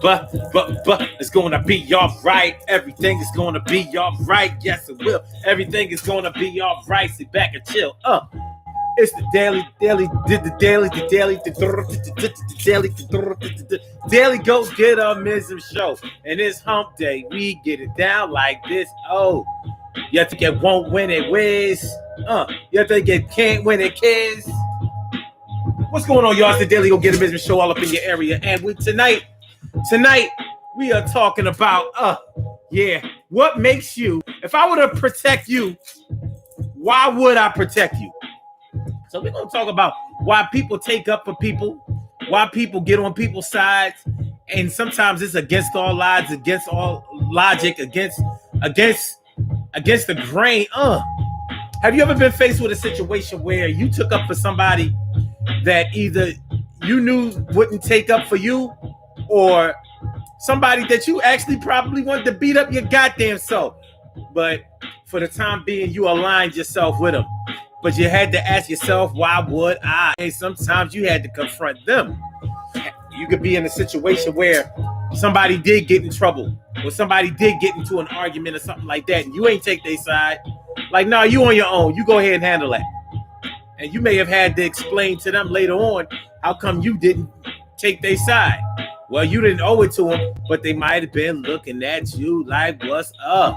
But it's gonna be all right. Everything is gonna be all right. Yes, it will. Everything is gonna be all right. Sit back and chill. It's the daily go get mism show, and it's hump day. We get it down like this. Oh, you think it won't win it whiz? You think it can't win it kiss? What's going on, y'all? It's the daily go get mism show all up in your area, and tonight we are talking about what makes you. If I were to protect you, why would I protect you? So we're going to talk about why people take up for people, why people get on people's sides, and sometimes it's against all odds, against all logic, against the grain. Have you ever been faced with a situation where you took up for somebody that either you knew wouldn't take up for you, or somebody that you actually probably wanted to beat up your goddamn self, but for the time being you aligned yourself with them? But you had to ask yourself, why would I? And sometimes you had to confront them. You could be in a situation where somebody did get in trouble, or somebody did get into an argument or something like that, and you ain't take their side. Like, no, you on your own. You go ahead and handle that. And you may have had to explain to them later on how come you didn't take their side. Well, you didn't owe it to them, but they might have been looking at you like, what's up?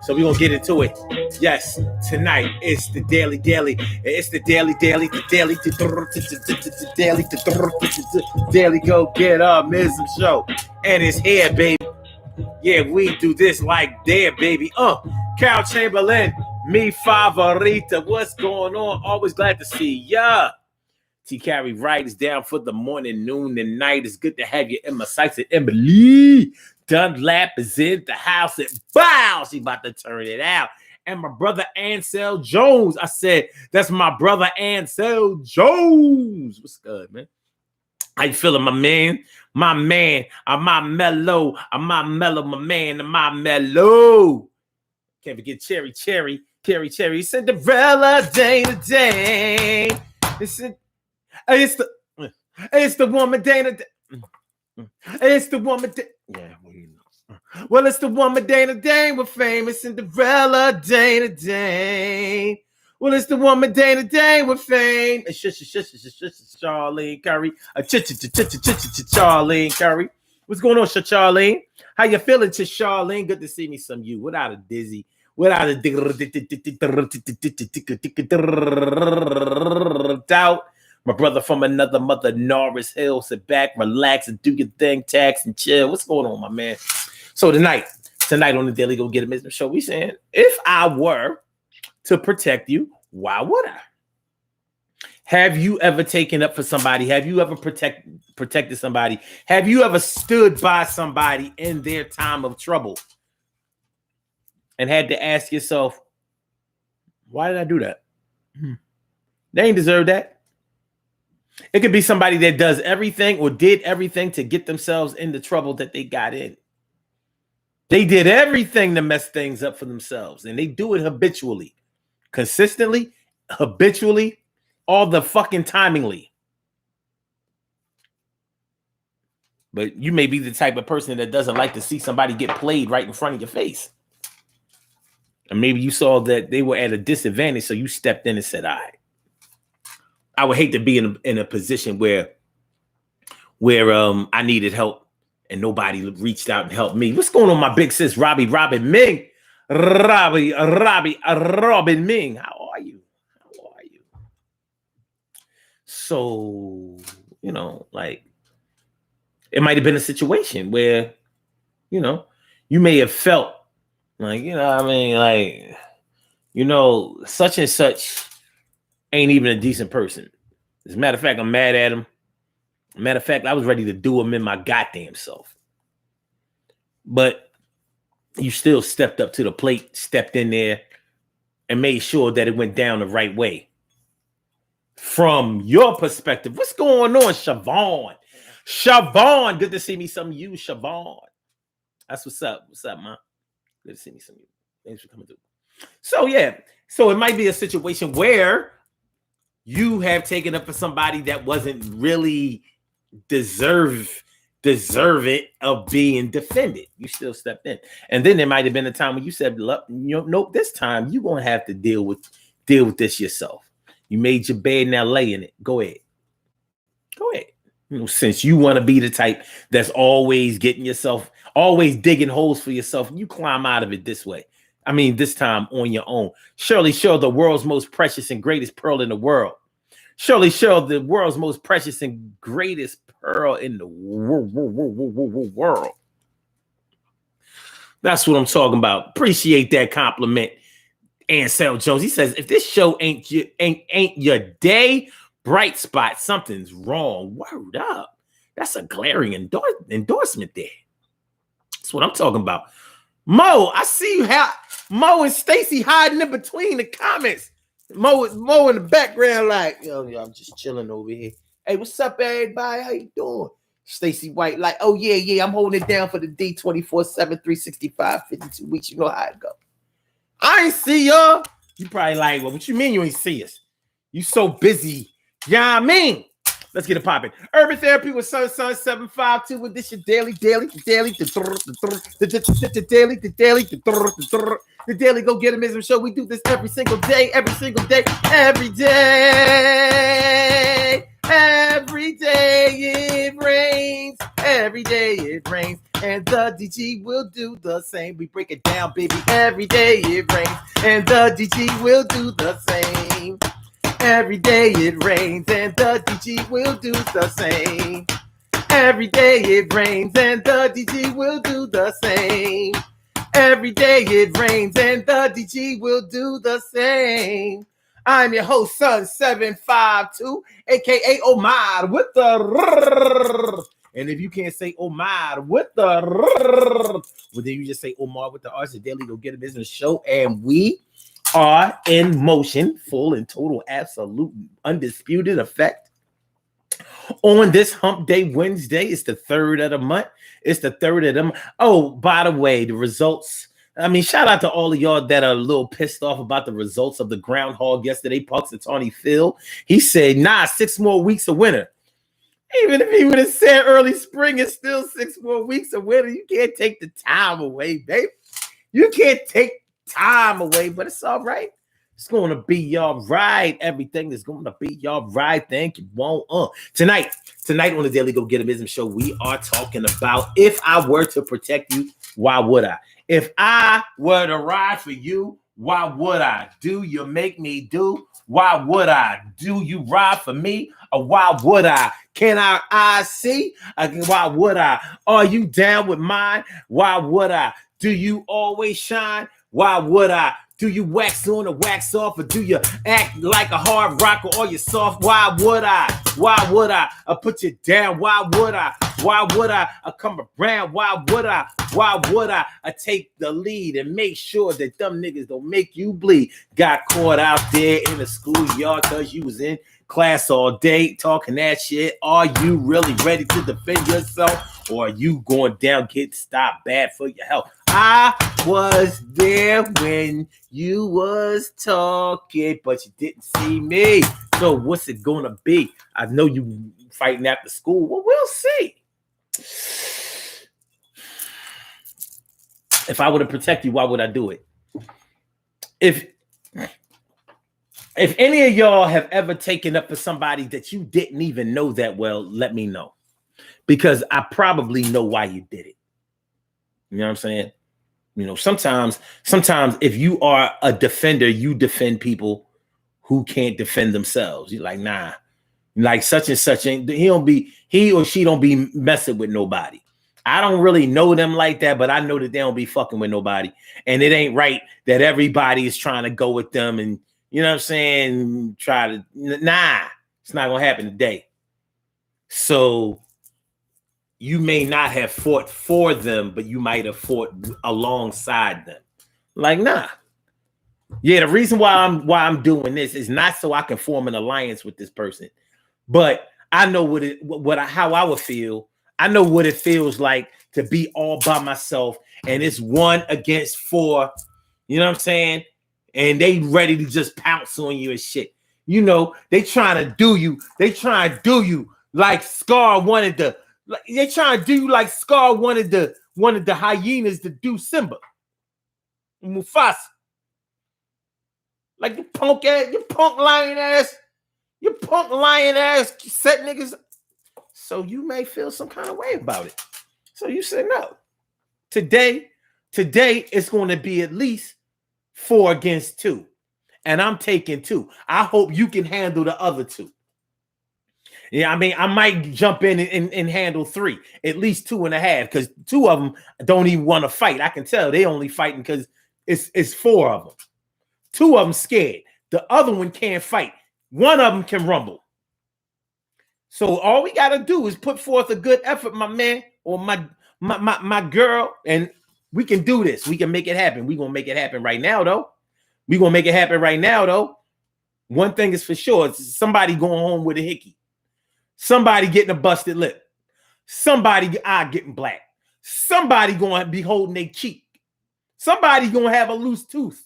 So we're going to get into it. Yes, tonight it's the daily. It's the daily go get mism show. And it's here, baby. Yeah, we do this like there, baby. Carol Chamberlain, me favorita. What's going on? Always glad to see ya. T. Carey Wright is down for the morning, noon, and night. It's good to have you in my sights. And Emily Dunlap is in the house. And bow, she about to turn it out. And my brother Ansel Jones. I said, that's my brother Ansel Jones. What's good, man? How you feeling, my man? My man. I'm my mellow. My man. My mellow. Can't forget Cherry. Cinderella day to day. It's the woman Dana. It's the woman. Yeah, well, you know. Well, it's the woman Dana Dane with famous Cinderella day to day. Well, it's the woman Dana Dane with fame. Charlene Curry. Charlene Curry. What's going on, Charlene? How you feeling, to Charlene? Good to see me some you. Without a dizzy. Without a doubt. My brother from another mother, Norris Hill. Sit back, relax, and do your thing, tax, and chill. What's going on, my man? So tonight on the Daily Go Get It Business Show, we saying, if I were to protect you, why would I? Have you ever taken up for somebody? Have you ever protected somebody? Have you ever stood by somebody in their time of trouble and had to ask yourself, why did I do that? They ain't deserve that. It could be somebody that does everything or did everything to get themselves in the trouble that they got in. They did everything to mess things up for themselves, and they do it habitually, consistently, habitually, all the fucking timingly. But you may be the type of person that doesn't like to see somebody get played right in front of your face. And maybe you saw that they were at a disadvantage, so you stepped in and said, all right. I would hate to be in a position where I needed help and nobody reached out and helped me. What's going on, my big sis, Robin Ming? Robin Ming. How are you? So, like, it might have been a situation where, you may have felt like, such and such ain't even a decent person. As a matter of fact, I'm mad at him. Matter of fact, I was ready to do him in my goddamn self. But you still stepped up to the plate, stepped in there, and made sure that it went down the right way. From your perspective, what's going on, Siobhan? Siobhan, good to see me some of you, Siobhan. That's what's up. What's up, man? Good to see me some of you. Thanks for coming through. So, yeah. So it might be a situation where you have taken up for somebody that wasn't really deserve deserving of being defended. You still stepped in. And then there might have been a time when you said, nope, this time you're going to have to deal with this yourself. You made your bed, now lay in it. Go ahead. Since you want to be the type that's always always digging holes for yourself, you climb out of it this way. I mean, this time on your own. Shirley Shirl, the world's most precious and greatest pearl in the world. Shirley Shirl, the world's most precious and greatest pearl in the world. That's what I'm talking about. Appreciate that compliment, Ansel Jones. He says, if this show ain't your day, bright spot, something's wrong. Word up. That's a glaring endorsement there. That's what I'm talking about. Mo, I see you Mo and Stacy hiding in between the comments. Mo in the background, like, yo, I'm just chilling over here. Hey, what's up, everybody? How you doing? Stacy White, like, oh, yeah, I'm holding it down for the D 24/7, 365, 52 weeks. You know how it go. I ain't see y'all. You probably like, well, what you mean you ain't see us? You so busy. Yeah, I mean. Let's get it popping. Urban Therapy with Sun 752 with this your daily, the daily go get 'em show. We do this every single day. Every day it rains. Every day it rains. And the DG will do the same. We break it down, baby. Every day it rains. And the DG will do the same. Every day it rains and the DG will do the same. Every day it rains and the DG will do the same. Every day it rains and the DG will do the same. I'm your host, Sun 752, aka Omar with the. And if you can't say Omar with the, well, then you just say Omar with the Arts. The Daily Go Get It Business Show, and we are in motion, full and total, absolute, undisputed effect. On this Hump Day Wednesday, it's the 3rd of the month. Oh, by the way, the results. I mean, shout out to all of y'all that are a little pissed off about the results of the groundhog yesterday, Punxsutawney Phil. He said, 6 more weeks of winter. Even if he would have said early spring, it's still 6 more weeks of winter. You can't take the time away, babe. You can't take time away, but it's all right. It's going to be y'all right. Everything is going to be y'all right. Thank you. Tonight on the Daily Go Get a Business Show, we are talking about if I were to protect you, why would I? If I were to ride for you, why would I? Do you make me do? Why would I? Do you ride for me? Or why would I? Can I see? Why would I? Are you down with mine? Why would I? Do you always shine? Why would I? Do you wax on or wax off, or do you act like a hard rocker or you soft? Why would I? Why would I put you down? Why would I? Why would I come around? Why would I? Why would I take the lead and make sure that them niggas don't make you bleed? Got caught out there in the schoolyard because you was in class all day talking that shit. Are you really ready to defend yourself, or are you going down, get stopped, bad for your health? I was there when you was talking, but you didn't see me. So what's it gonna be? I know you fighting after school. Well, we'll see. If I were to protect you, why would I do it? If any of y'all have ever taken up for somebody that you didn't even know that well, let me know. Because I probably know why you did it. You know what I'm saying? You know, sometimes if you are a defender, you defend people who can't defend themselves. You're like, nah, like such and such ain't, he or she don't be messing with nobody. I don't really know them like that, but I know that they don't be fucking with nobody. And it ain't right that everybody is trying to go with them and, you know what I'm saying, it's not gonna happen today. So you may not have fought for them, but you might have fought alongside them. Like, nah. Yeah, the reason why I'm doing this is not so I can form an alliance with this person, but I know how I would feel. I know what it feels like to be all by myself, and it's 1 against 4. You know what I'm saying? And they ready to just pounce on you and shit. You know, they trying to do you. They trying to do you like Scar wanted to Like, they trying to do like Scar wanted the hyenas to do Simba, Mufasa. Like, you punk lion ass set niggas. So you may feel some kind of way about it. So you say no. Today it's going to be at least 4 against 2. And I'm taking 2. I hope you can handle the other 2. Yeah, I mean, I might jump in and handle 3, at least 2.5, because 2 of them don't even want to fight. I can tell they only fighting because it's 4 of them. 2 of them scared. The other one can't fight. 1 of them can rumble. So all we got to do is put forth a good effort, my man or my girl, and we can do this. We can make it happen. We're going to make it happen right now, though. One thing is for sure. It's somebody going home with a hickey. Somebody getting a busted lip. Somebody eye getting black. Somebody going to be holding their cheek. Somebody going to have a loose tooth.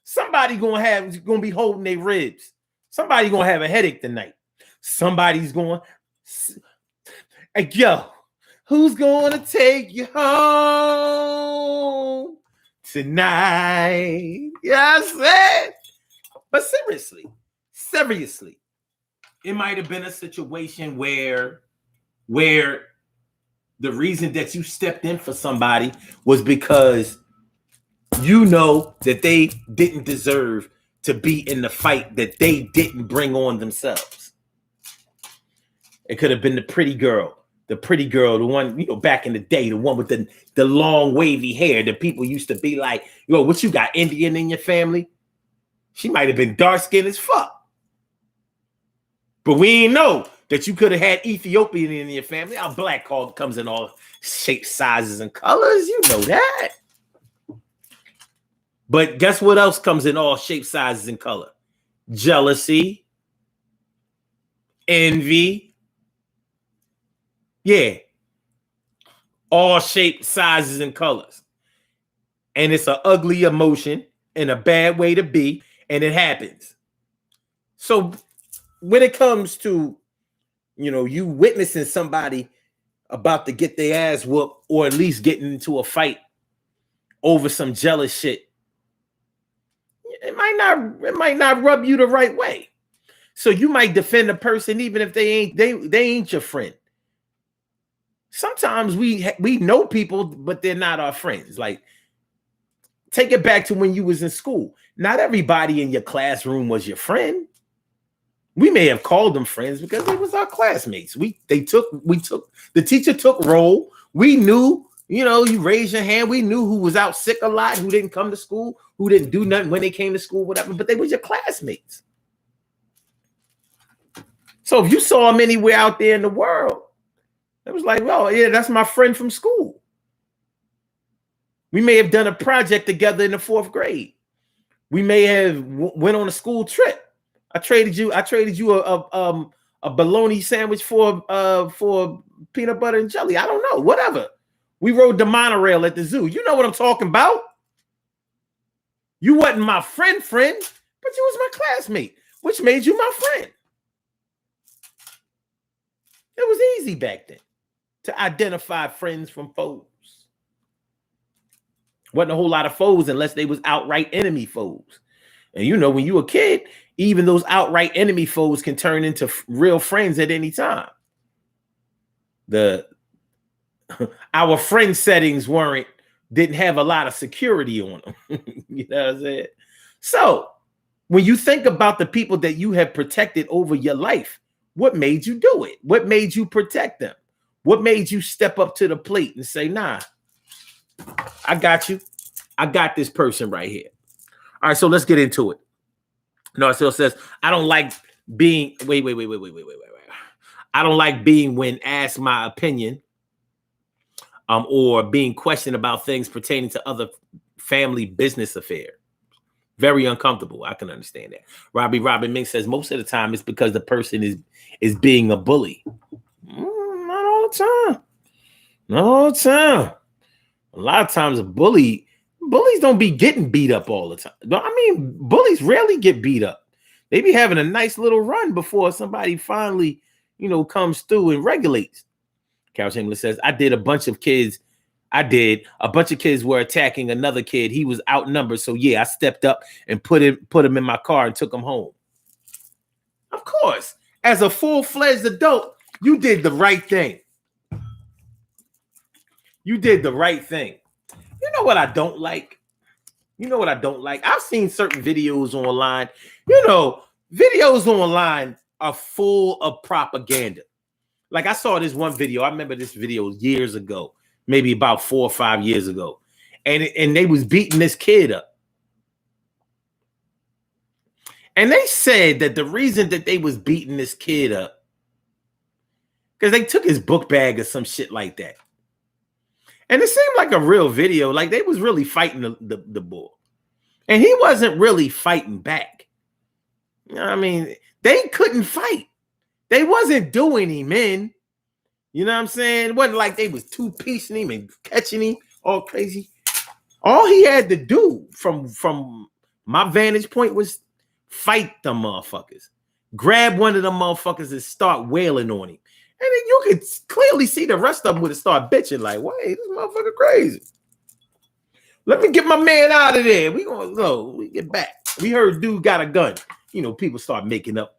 Somebody going to be holding their ribs. Somebody going to have a headache tonight. Somebody's going, hey, yo, who's going to take you home tonight? Yes, man. But seriously, it might have been a situation where the reason that you stepped in for somebody was because you know that they didn't deserve to be in the fight that they didn't bring on themselves. It could have been the pretty girl, the one, you know, back in the day, the one with the long wavy hair that people used to be like, yo, what you got, Indian in your family? She might have been dark skinned as fuck. But we ain't know that you could have had Ethiopian in your family. Our black card comes in all shapes, sizes, and colors. You know that. But guess what else comes in all shapes, sizes, and color? Jealousy, envy. Yeah. All shapes, sizes, and colors. And it's an ugly emotion and a bad way to be, and it happens. So when it comes to, you know, you witnessing somebody about to get their ass whooped or at least getting into a fight over some jealous shit, it might not rub you the right way. So you might defend a person even if they ain't your friend. Sometimes we know people, but they're not our friends. Like, take it back to when you was in school. Not everybody in your classroom was your friend. We may have called them friends because they was our classmates. The teacher took roll. We knew, you know, you raised your hand. We knew who was out sick a lot, who didn't come to school, who didn't do nothing when they came to school, whatever, but they was your classmates. So if you saw them anywhere out there in the world, it was like, well, yeah, that's my friend from school. We may have done a project together in the 4th grade. We may have went on a school trip. I traded you a bologna sandwich for peanut butter and jelly. I don't know, whatever. We rode the monorail at the zoo. You know what I'm talking about. You wasn't my friend, but you was my classmate, which made you my friend. It was easy back then to identify friends from foes. Wasn't a whole lot of foes unless they was outright enemy foes. And you know, when you a kid, even those outright enemy foes can turn into real friends at any time. Our friend settings didn't have a lot of security on them. You know what I'm saying? So when you think about the people that you have protected over your life, what made you do it? What made you protect them? What made you step up to the plate and say, nah, I got you. I got this person right here. All right, so let's get into it. Narcille says, I don't like being, wait. I don't like being when asked my opinion or being questioned about things pertaining to other family business affairs. Very uncomfortable. I can understand that. Robin Mink says most of the time it's because the person is being a bully. Not all the time. A lot of times bullies don't be getting beat up all the time. I mean, bullies rarely get beat up. They be having a nice little run before somebody finally, you know, comes through and regulates. Carol Chamberlain says, I did a bunch of kids were attacking another kid. He was outnumbered. So yeah, I stepped up and put him in my car and took him home. Of course, as a full-fledged adult, you did the right thing. You did the right thing. You know what I don't like? I've seen certain videos online. Videos online are full of propaganda. Like I saw this one video. I remember this video years ago, maybe about 4 or 5 years ago. And they was beating this kid up. And they said that the reason that they was beating this kid up, because they took his book bag or some shit like that. And it seemed like a real video. Like they was really fighting the bull. And he wasn't really fighting back. You know what I mean? They couldn't fight. They wasn't doing him in. You know what I'm saying? It wasn't like they was two-piecing him and catching him all crazy. All he had to do from my vantage point was fight them motherfuckers. Grab one of them motherfuckers and start wailing on him. And then you could clearly see the rest of them would have started bitching like, wait, this motherfucker crazy. Let me get my man out of there. We gonna go. We get back. We heard dude got a gun. People start making up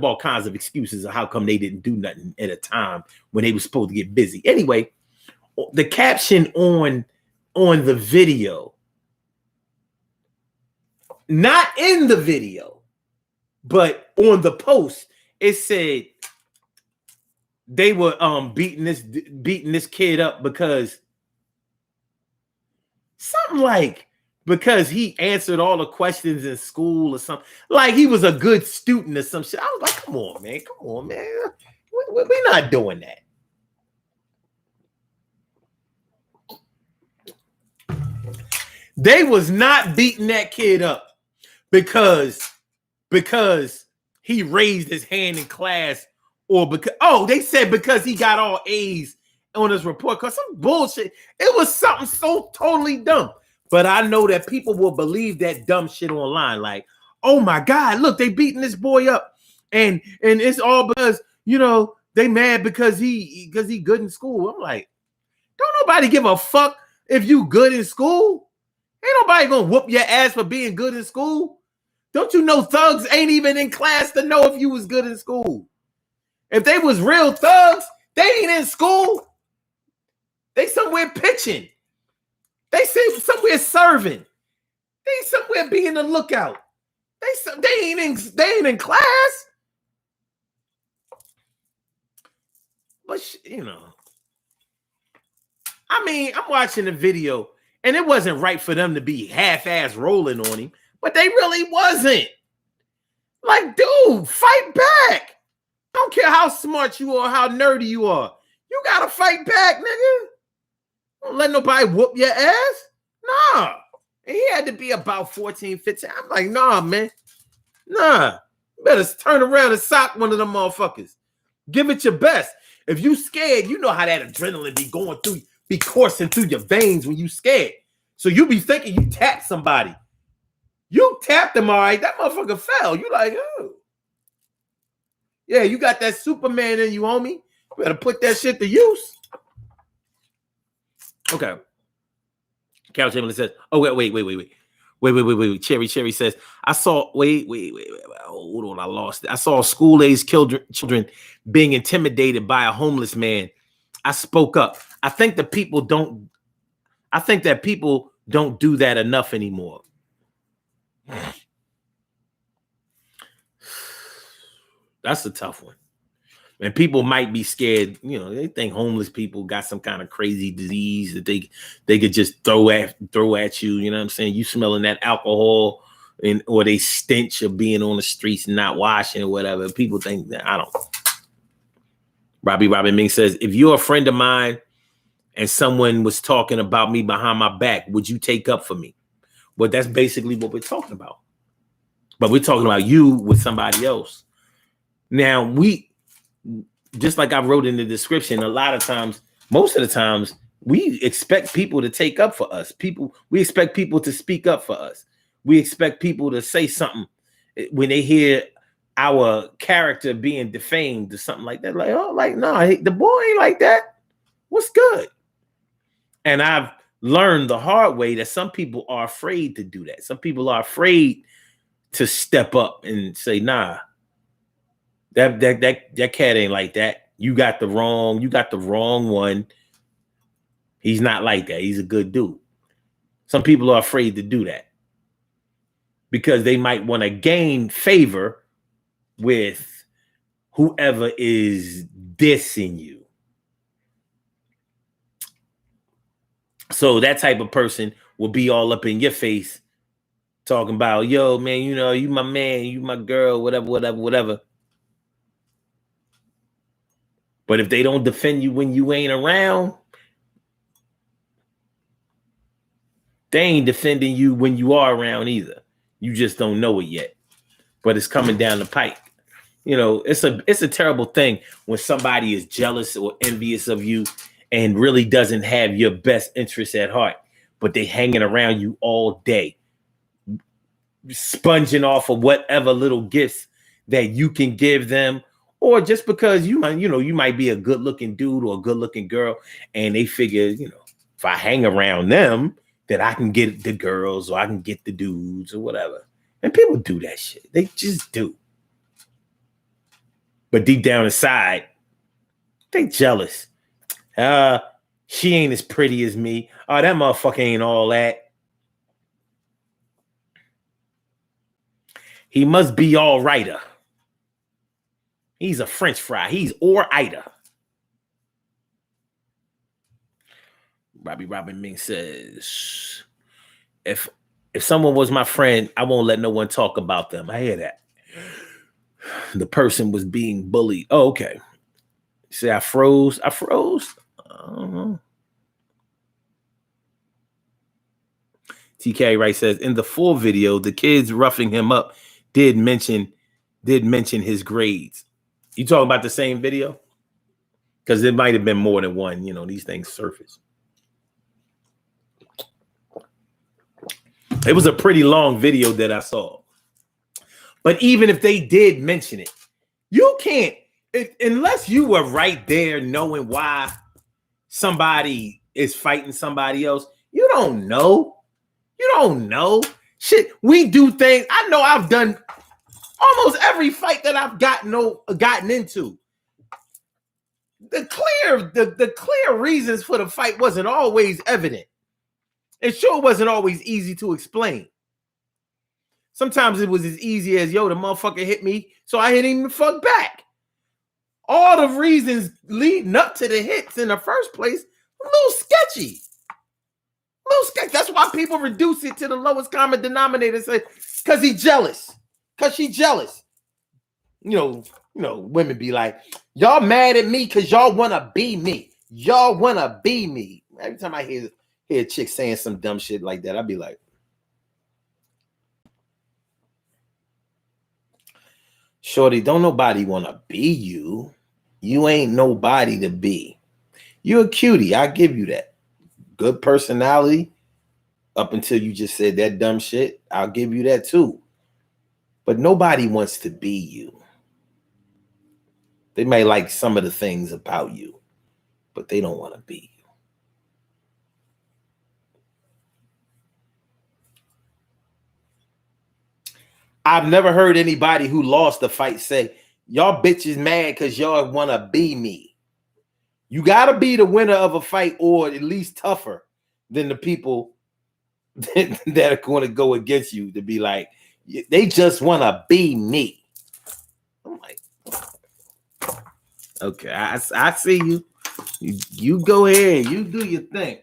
all kinds of excuses of how come they didn't do nothing at a time when they were supposed to get busy. Anyway, the caption on the video, not in the video, but on the post, it said they were beating this kid up because something like because he answered all the questions in school or something, like he was a good student or some shit. I was like, come on, man. We're not doing that. They was not beating that kid up because he raised his hand in class or because, they said because he got all A's on his report because some bullshit. It was something so totally dumb. But I know that people will believe that dumb shit online. Like, oh my God, look, they beating this boy up. And it's all because, they mad because he good in school. I'm like, don't nobody give a fuck if you good in school. Ain't nobody gonna whoop your ass for being good in school. Don't you know thugs ain't even in class to know if you was good in school? If they was real thugs, they ain't in school. They somewhere pitching. They somewhere serving. They somewhere being a lookout. They ain't in class. But I mean, I'm watching the video, and it wasn't right for them to be half-ass rolling on him, but they really wasn't. Like, dude, fight back. I don't care how smart you are, how nerdy you are. You gotta fight back, nigga. Don't let nobody whoop your ass. Nah. And he had to be about 14, 15. I'm like, nah, man. Nah. You better turn around and sock one of them motherfuckers. Give it your best. If you scared, you know how that adrenaline be coursing through your veins when you scared. So you be thinking you tapped somebody. You tapped him, all right. That motherfucker fell. You like, oh. Yeah, you got that Superman in you, homie. You better put that shit to use. Okay. Carol Chamberlain says, oh, wait. Cherry says, I saw, wait. Hold on, I lost it. I saw school-aged children being intimidated by a homeless man. I spoke up. I think that people don't do that enough anymore. That's a tough one. And people might be scared, they think homeless people got some kind of crazy disease that they could just throw at you, you know what I'm saying? You smelling that alcohol or they stench of being on the streets and not washing or whatever. People think that, I don't know. Robin Ming says, if you're a friend of mine and someone was talking about me behind my back, would you take up for me? Well, that's basically what we're talking about. But we're talking about you with somebody else. Now, just like I wrote in the description, most of the times, we expect people to take up for us. We expect people to speak up for us. We expect people to say something when they hear our character being defamed or something like that. Like, oh, like, no, the boy ain't like that. What's good? And I've learned the hard way that some people are afraid to do that. Some people are afraid to step up and say, nah, that cat ain't like that. You got the wrong one. He's not like that. He's a good dude. Some people are afraid to do that because they might want to gain favor with whoever is dissing you. So that type of person will be all up in your face talking about, yo, man, you know, you my man, you my girl, whatever. But if they don't defend you when you ain't around, they ain't defending you when you are around either. You just don't know it yet. But it's coming down the pike. You know, it's a terrible thing when somebody is jealous or envious of you and really doesn't have your best interests at heart, but they hanging around you all day, sponging off of whatever little gifts that you can give them, or just because you might be a good looking dude or a good looking girl, and they figure, you know, if I hang around them, that I can get the girls or I can get the dudes or whatever. And people do that shit. They just do. But deep down inside, they jealous. She ain't as pretty as me. Oh, that motherfucker ain't all that. He must be all righter. He's a French fry. He's or-iter. Robin Ming says, if someone was my friend, I won't let no one talk about them. I hear that. The person was being bullied. Oh, okay. See, I froze. I don't know. TK Wright says, in the full video, the kids roughing him up did mention his grades. You talking about the same video? Because it might have been more than one. You know, these things surface. It was a pretty long video that I saw. But even if they did mention it, you can't, unless you were right there knowing why somebody is fighting somebody else, you don't know. You don't know. Shit, we do things. I know I've done almost every fight that I've gotten into. The clear reasons for the fight wasn't always evident. It sure wasn't always easy to explain. Sometimes it was as easy as, yo, the motherfucker hit me, so I hit him the fuck back. All the reasons leading up to the hits in the first place, a little sketchy. That's why people reduce it to the lowest common denominator. Say, because he's jealous. Because she's jealous. You know, women be like, y'all mad at me because y'all want to be me. Y'all want to be me. Every time I hear a chick saying some dumb shit like that, I'd be like, shorty, don't nobody want to be you. You ain't nobody to be. You're a cutie. I give you that. Good personality. Up until you just said that dumb shit, I'll give you that too. But nobody wants to be you. They may like some of the things about you, but they don't want to be you. I've never heard anybody who lost the fight say, y'all bitches mad because y'all want to be me. You got to be the winner of a fight, or at least tougher than the people that are going to go against you, to be like, they just want to be me. I'm like, okay, I see you. You go ahead, you do your thing.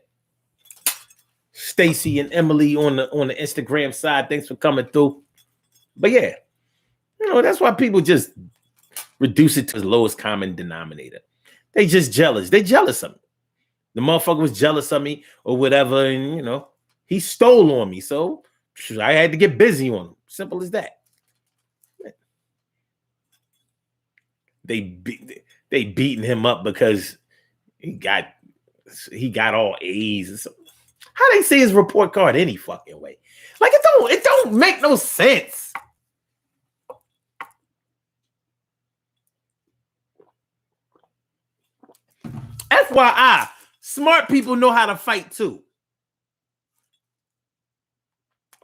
Stacy and Emily on the Instagram side, thanks for coming through. But yeah, you know, that's why people just reduce it to the lowest common denominator. They just jealous. They jealous of me. The motherfucker was jealous of me or whatever, and you know, he stole on me, so I had to get busy on him. Simple as that. They beating him up because he got all A's. How they see his report card any fucking way? Like it don't make no sense. FYI, smart people know how to fight too.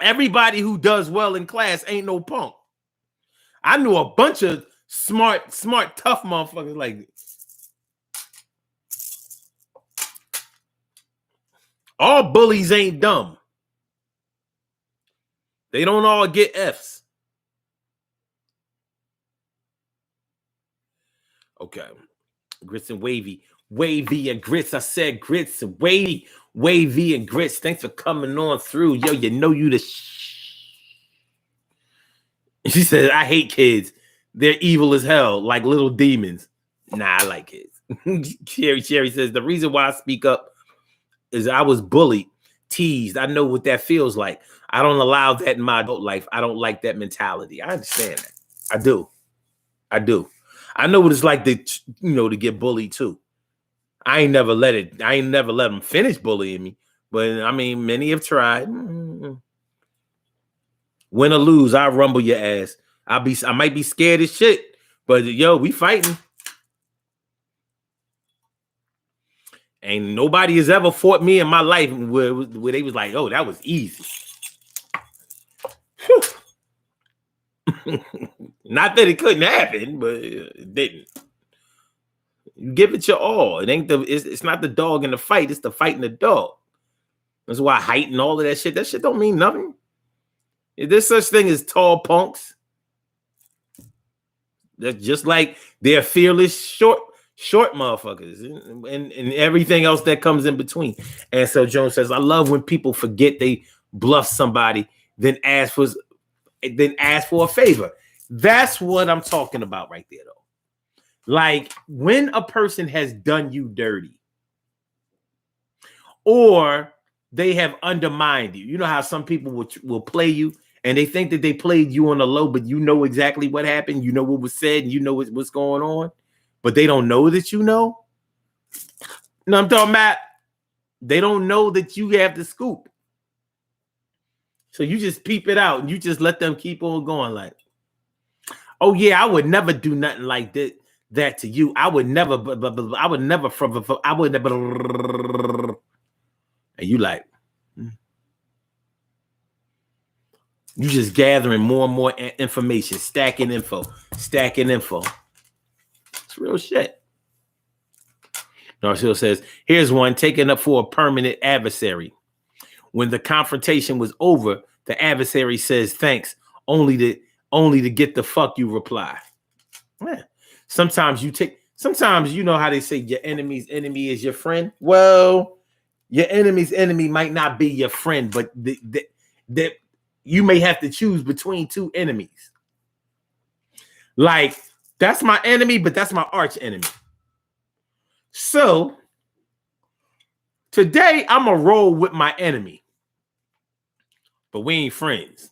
Everybody who does well in class ain't no punk. I knew a bunch of smart, tough motherfuckers like this. All bullies ain't dumb. They don't all get Fs. Okay. Grits and wavy. Wavy and grits. I said grits and wavy. Wavy and grits. Thanks for coming on through. Yo, you know you the She said, I hate kids. They're evil as hell, like little demons. Nah, I like kids. Sherry says, the reason why I speak up is I was bullied, teased. I know what that feels like. I don't allow that in my adult life. I don't like that mentality. I understand that. I do. I know what it's like to, to get bullied too. I ain't never let them finish bullying me. But I mean, many have tried. Win or lose, I'll rumble your ass. I might be scared as shit, but yo, we fighting. Ain't nobody has ever fought me in my life where they was like, oh, that was easy. Not that it couldn't happen, but it didn't. You give it your all. It ain't it's not the dog in the fight, it's the fight in the dog. That's why height and all of that shit don't mean nothing. There's such thing as tall punks. That's just like they're fearless short motherfuckers and everything else that comes in between. And so Jones says, I love when people forget they bluff somebody, then ask for a favor. That's what I'm talking about right there, though. Like when a person has done you dirty or they have undermined you. You know how some people will play you and they think that they played you on the low, but you know exactly what happened. You know what was said and you know what's going on, but they don't know that you know. No, I'm talking about they don't know that you have the scoop. So you just peep it out and you just let them keep on going like, oh yeah, I would never do nothing like that to you. I would never. And you like, you just gathering more and more information, stacking info. It's real shit. Narciso says, here's one taken up for a permanent adversary. When the confrontation was over, the adversary says thanks, only to get the fuck you reply. Yeah. Sometimes you know how they say your enemy's enemy is your friend. Well, your enemy's enemy might not be your friend, but that you may have to choose between two enemies. Like, that's my enemy, but that's my arch enemy. So today I'm gonna roll with my enemy, but we ain't friends.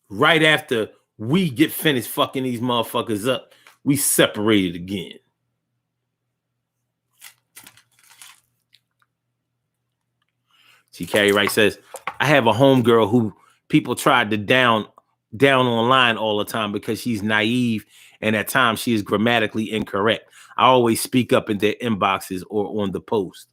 Right after we get finished fucking these motherfuckers up, we separated again. See, Carrie Wright says, I have a homegirl who people tried to down online all the time because she's naive and at times she is grammatically incorrect. I always speak up in their inboxes or on the post.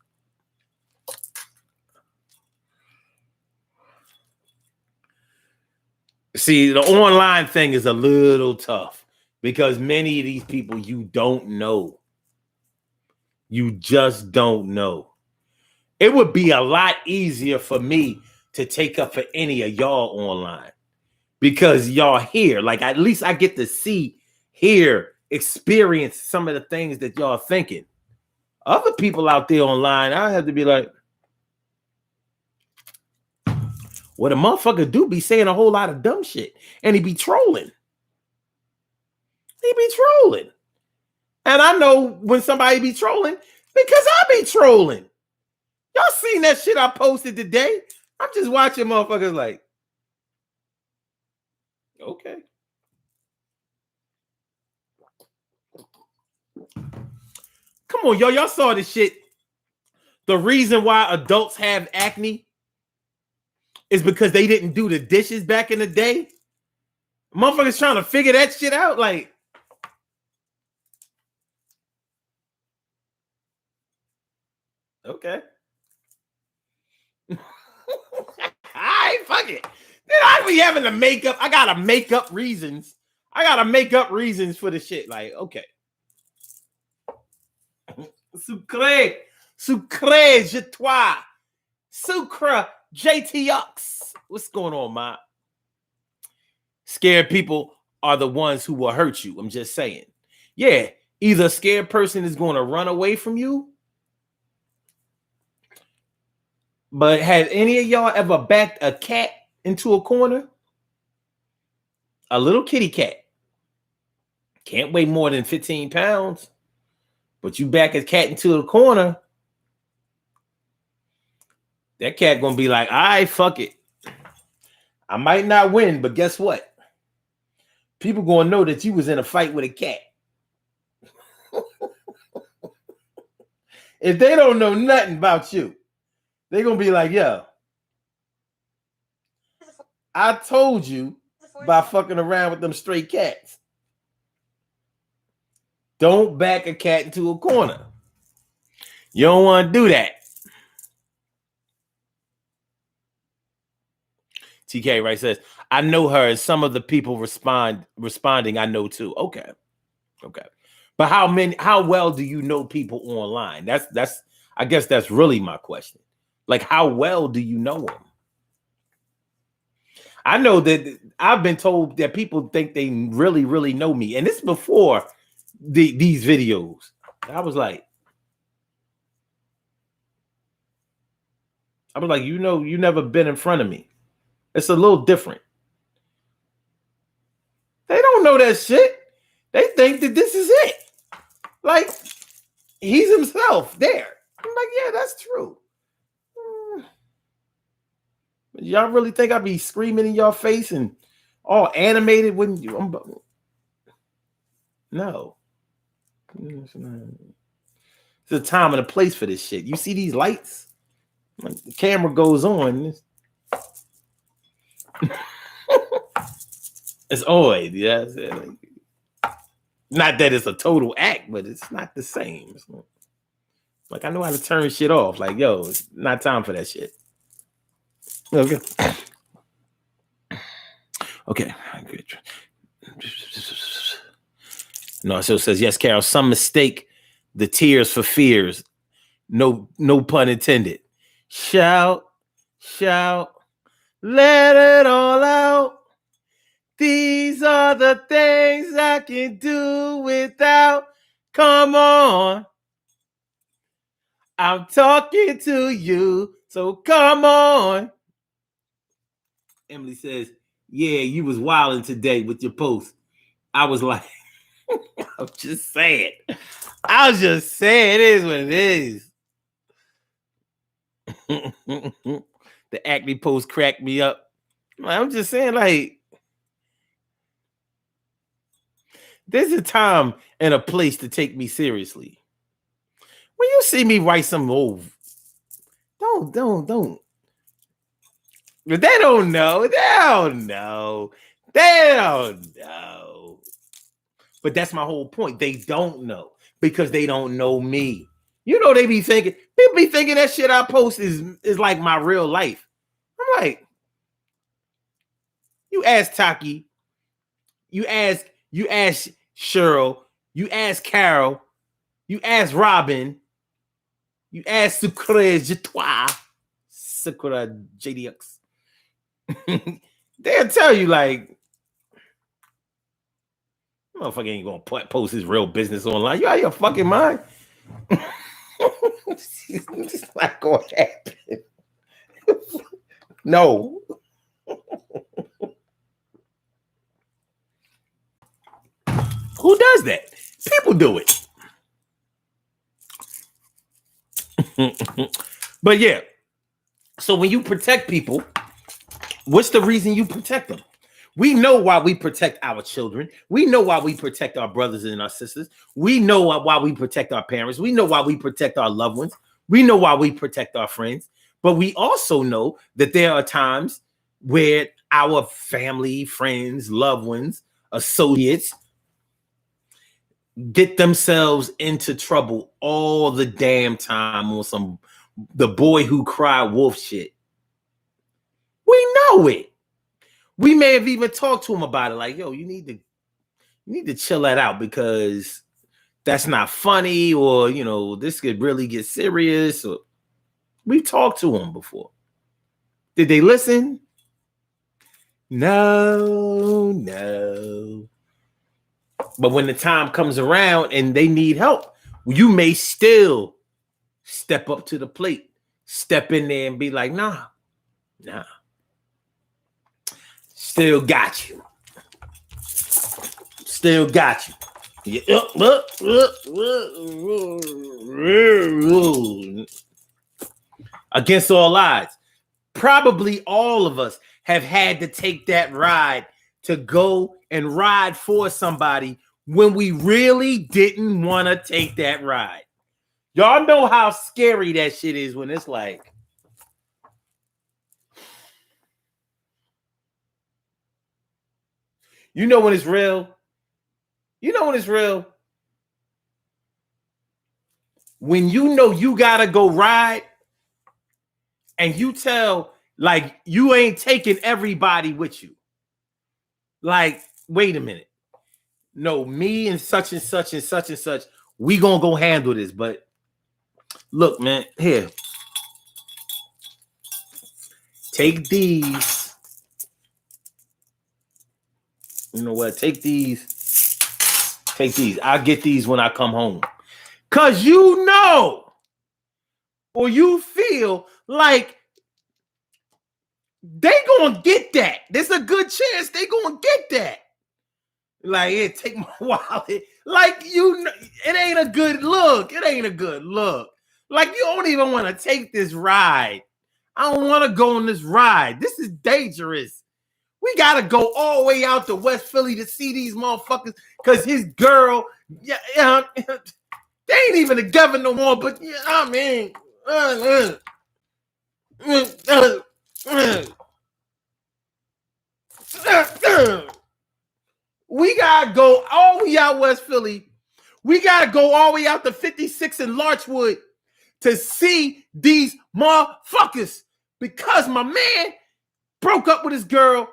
See, the online thing is a little tough because many of these people you don't know. You just don't know. It would be a lot easier for me to take up for any of y'all online because y'all here. Like, at least I get to see, hear, experience some of the things that y'all thinking. Other people out there online, I have to be like, what a motherfucker do be saying a whole lot of dumb shit. And he be trolling. And I know when somebody be trolling because I be trolling. Y'all seen that shit I posted today? I'm just watching motherfuckers like, okay. Come on, y'all saw this shit. The reason why adults have acne is because they didn't do the dishes back in the day. Motherfuckers trying to figure that shit out. Like, okay. All right, fuck it. Then I be having to make up. I gotta make up reasons. I gotta make up reasons for the shit. Like, okay. Sucre, sucre, je toi. Sucre, JTX. What's going on, ma? Scared people are the ones who will hurt you. I'm just saying. Yeah, either a scared person is going to run away from you. But has any of y'all ever backed a cat into a corner? A little kitty cat. Can't weigh more than 15 pounds. But you back a cat into a corner. That cat going to be like, all right, fuck it. I might not win, but guess what? People going to know that you was in a fight with a cat. If they don't know nothing about you, they're going to be like, yo, I told you by fucking around with them stray cats. Don't back a cat into a corner. You don't want to do that. TK Right says, I know her as some of the people responding, I know too. Okay. But how well do you know people online? That's I guess that's really my question. Like, how well do you know them? I know that I've been told that people think they really, really know me. And this is before these videos. I was like, you know, you never been in front of me. It's a little different. They don't know that shit. They think that this is it. Like, he's himself there. I'm like, yeah, that's true. Y'all really think I'd be screaming in your face and all animated when you? No. It's a time and a place for this shit. You see these lights? Like, the camera goes on. It's always, yeah. Not that it's a total act, but it's not the same. Like, I know how to turn shit off. Like, yo, it's not time for that shit. Okay. Okay. No, so it says, yes, Carol, some mistake the tears for fears. No pun intended. Shout, let it all out. These are the things I can do without. Come on. I'm talking to you, so come on. Emily says, yeah, you was wilding today with your post. I was like, I'm just saying. It is what it is. The acne post cracked me up. I'm just saying, like, there's a time and a place to take me seriously. When you see me write some old, don't. But they don't know. But that's my whole point. They don't know because they don't know me. You know, people be thinking that shit I post is like my real life. I'm like, you ask Taki, you ask Cheryl, you ask Carol, you ask Robin, you ask Sucre Jetois, Sucre JDX. They'll tell you, like, motherfucker ain't gonna post his real business online. You out of your fucking mind? It's not gonna happen. No. Who does that? People do it. But yeah. So when you protect people, what's the reason you protect them? We know why we protect our children. We know why we protect our brothers and our sisters. We know why we protect our parents. We know why we protect our loved ones. We know why we protect our friends. But we also know that there are times where our family, friends, loved ones, associates get themselves into trouble all the damn time on some the boy who cried wolf shit. We know it. We may have even talked to him about it, like, yo, you need to chill that out because that's not funny, or this could really get serious. Or we've talked to him before. Did they listen? No. But when the time comes around and they need help, you may still step up to the plate, step in there and be like, nah. Still got you. Yeah. Against all odds. Probably all of us have had to take that ride to go and ride for somebody when we really didn't want to take that ride. Y'all know how scary that shit is when it's like, when it's real. When you gotta go ride and you tell, like, you ain't taking everybody with you. Like, wait a minute. No, me and such and such and such and such, we gonna go handle this. But look, man, here. Take these. You know what? Take these. I'll get these when I come home. Because or you feel like they gonna get that. There's a good chance they gonna get that. Like, yeah, take my wallet. Like, it ain't a good look. Like, you don't even want to take this ride. I don't want to go on this ride. This is dangerous. We got to go all the way out to West Philly to see these motherfuckers because his girl, they ain't even together no more, but I mean, we got to go all the way out West Philly. We got to go all the way out to 56 in Larchwood to see these motherfuckers because my man broke up with his girl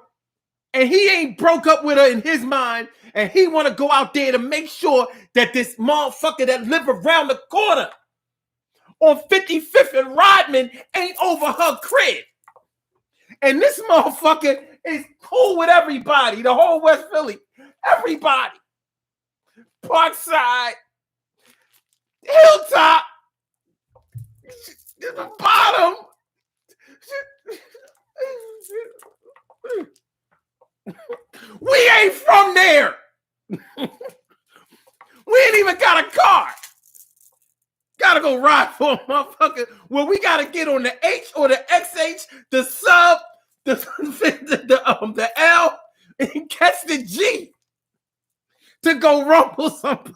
and he ain't broke up with her in his mind, and he want to go out there to make sure that this motherfucker that live around the corner on 55th and Rodman ain't over her crib. And this motherfucker is cool with everybody, the whole West Philly, everybody. Parkside, Hilltop, the bottom. We ain't from there. We ain't even got a car. Gotta go ride for a motherfucker. Well, we gotta get on the H or the XH, the sub, the L, and catch the G to go rumble somebody.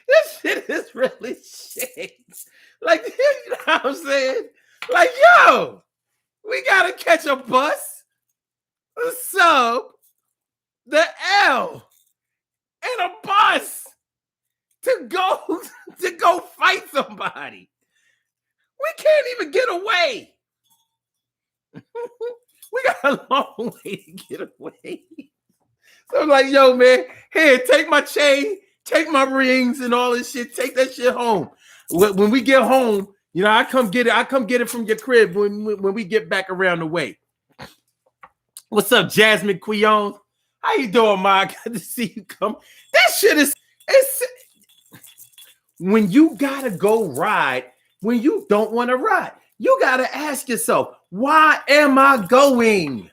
This shit is really shit. Like, you know what I'm saying? Like, yo, we gotta catch a bus, a sub, the L, and a bus to go fight somebody. We can't even get away. We got a long way to get away. So I'm like, yo, man, here, take my chain, take my rings and all this shit. Take that shit home. When we get home, I come get it. I come get it from your crib when we get back around the way. What's up, Jasmine Quillon? How you doing, Ma? Good to see you come. That shit is when you gotta go ride, when you don't want to ride, you gotta ask yourself, why am I going?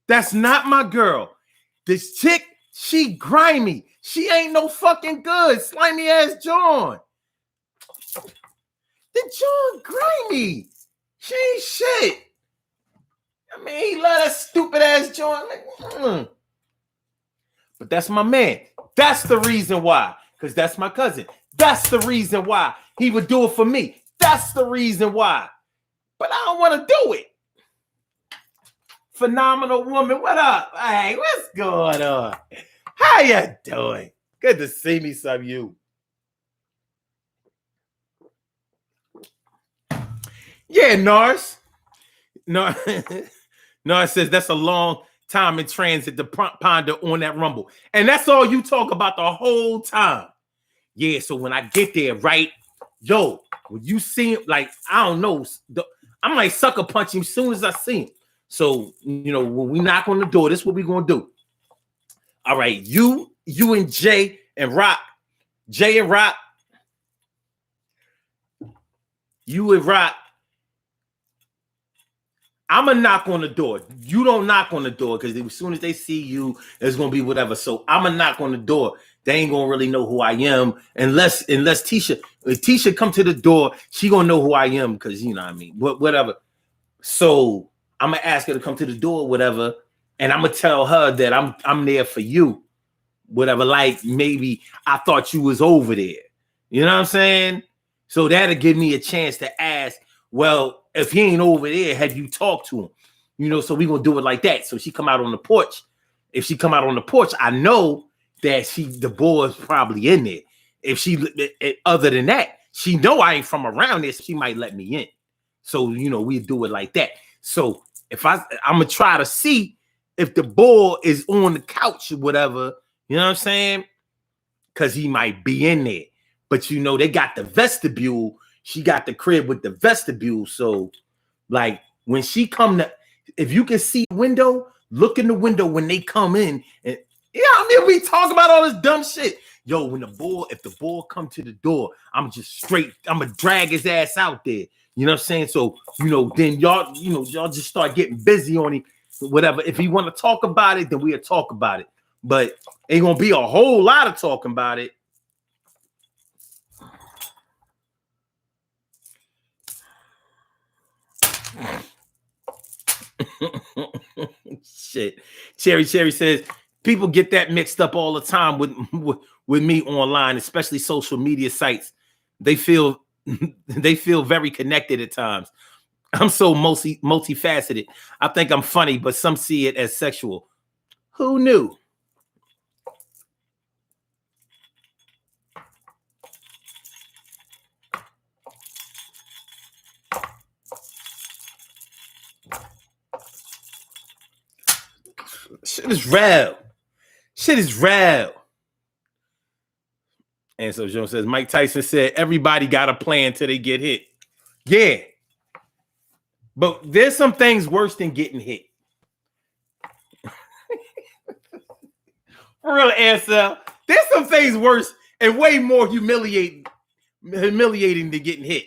That's not my girl. This chick, she grimy. She ain't no fucking good. Slimy ass John. The John grimy. She ain't shit. I mean, he let that stupid ass John. But that's my man. That's the reason why. Because that's my cousin. That's the reason why he would do it for me. That's the reason why. but I don't want to do it. Phenomenal woman, what up? Hey, what's going on? How you doing? Good to see me, some you. Yeah, Norris. No, Norris says that's a long time in transit to ponder on that rumble. And that's all you talk about the whole time. Yeah, so when I get there, right, yo, when you see him, like, I don't know, I'm like sucker punch him as soon as I see him. So, you know, when we knock on the door, this is what we're going to do. All right, you and Jay and Rock, you and Rock, I'm going to knock on the door. You don't knock on the door because as soon as they see you, it's going to be whatever. So I'm going to knock on the door. They ain't going to really know who I am unless Tisha come to the door, she going to know who I am because, you know what I mean, whatever. So I'm going to ask her to come to the door, whatever, and I'm going to tell her that I'm there for you, whatever, like maybe I thought you was over there. You know what I'm saying? So that'll give me a chance to ask, well, if he ain't over there, have you talked to him? You know, so we gonna do it like that. So she come out on the porch. If she come out on the porch, I know that the boy's probably in there. If she, other than that, she know I ain't from around there, so she might let me in. So, you know, we do it like that. So if I'm gonna try to see if the boy is on the couch or whatever, you know what I'm saying? Because he might be in there. But, you know, they got the vestibule. She got the crib with the vestibule. So, like, when she come to, if you can see the window, look in the window when they come in. And, yeah, I mean, we talk about all this dumb shit. Yo, if the boy come to the door, I'm gonna drag his ass out there. You know what I'm saying? So, you know, then y'all just start getting busy on him, whatever. If he want to talk about it, then we'll talk about it. But ain't gonna be a whole lot of talking about it. Shit. Cherry says people get that mixed up all the time with me online, especially social media sites. They feel very connected at times. I'm so multifaceted. I think I'm funny, but some see it as sexual. Who knew? Shit is real. Shit is real. And so Jones says, Mike Tyson said, everybody got a plan till they get hit. Yeah. But there's some things worse than getting hit. For real, answer. There's some things worse and way more humiliating than getting hit.